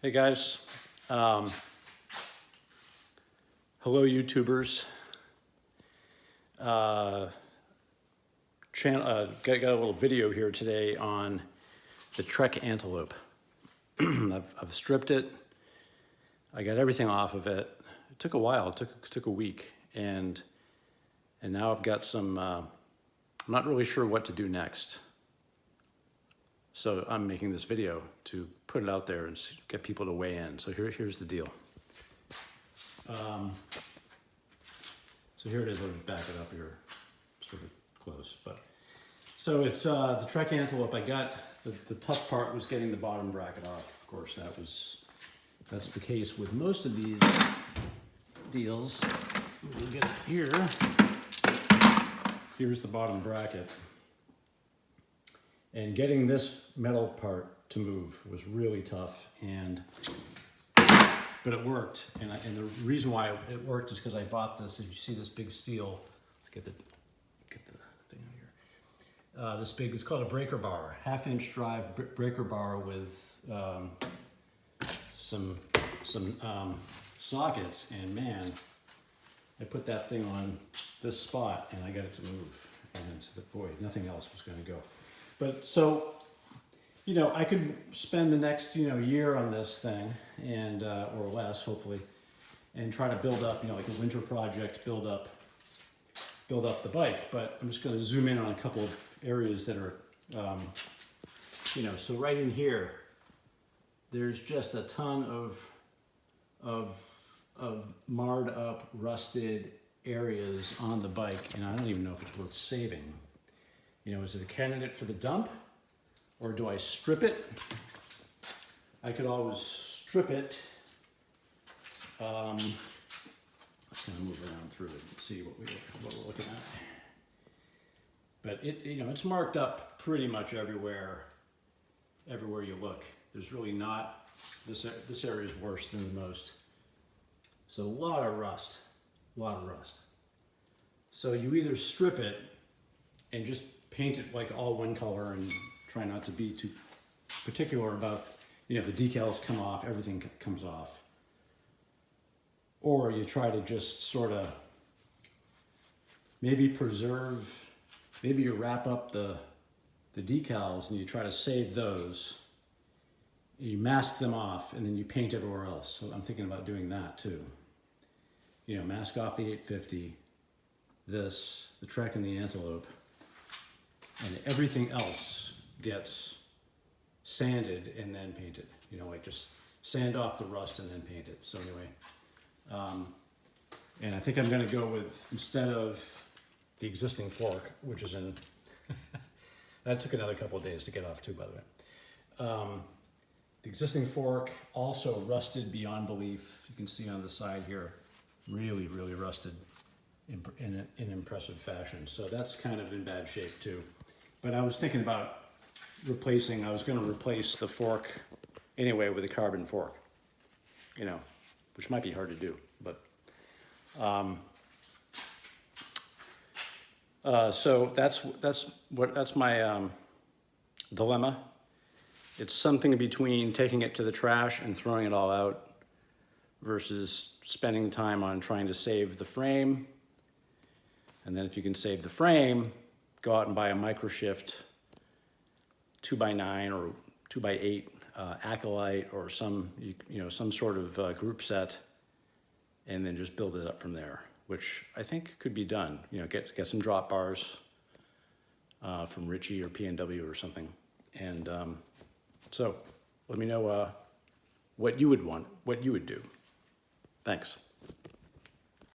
Hey guys, hello YouTubers. Got a little video here today on the Trek Antelope. I've stripped it. I got everything off of it. It took a while. It took a week, and now I've got some. I'm not really sure what to do next. So I'm making this video to put it out there and get people to weigh in. So here's the deal. So here it is. I'll back it up here, sort of close. But so it's the Trek Antelope. I got the tough part was getting the bottom bracket off. Of course, that's the case with most of these deals. We'll get it here. Here's the bottom bracket. And getting this metal part to move was really tough, but it worked. And the reason why it worked is because I bought this. If you see this big steel, let's get the thing out here. This big, it's called a breaker bar, 1/2-inch drive breaker bar with some sockets. And man, I put that thing on this spot and I got it to move. And so boy, nothing else was going to go. But so, I could spend the next, year on this thing and, or less, hopefully, and try to build up, like a winter project, build up the bike. But I'm just going to zoom in on a couple of areas that are, so right in here, there's just a ton of marred up, rusted areas on the bike. And I don't even know if it's worth saving. Is it a candidate for the dump, or do I strip it? I could always strip it. Let's kind of move around through it and see what we're looking at. But it's marked up pretty much everywhere you look. There's really not, this area is worse than the most. So a lot of rust. So you either strip it and just paint it like all one color and try not to be too particular about, the decals come off, everything comes off. Or you try to just sort of maybe you wrap up the decals and you try to save those. You mask them off and then you paint everywhere else. So I'm thinking about doing that too. Mask off the 850, the Trek and the Antelope, and everything else gets sanded and then painted. Like just sand off the rust and then paint it. So anyway, and I think I'm going to go with, instead of the existing fork, which is in, that took another couple of days to get off too, by the way. The existing fork also rusted beyond belief. You can see on the side here, really, really rusted in an impressive fashion. So that's kind of in bad shape too. But I was thinking about I was going to replace the fork anyway with a carbon fork, which might be hard to do. But so that's my dilemma. It's something between taking it to the trash and throwing it all out versus spending time on trying to save the frame. And then if you can save the frame, go out and buy a microshift 2x9 or 2x8 Acolyte or some sort of group set, and then just build it up from there, which I think could be done. Get some drop bars from Ritchie or P&W or something. And so let me know what you would do. Thanks.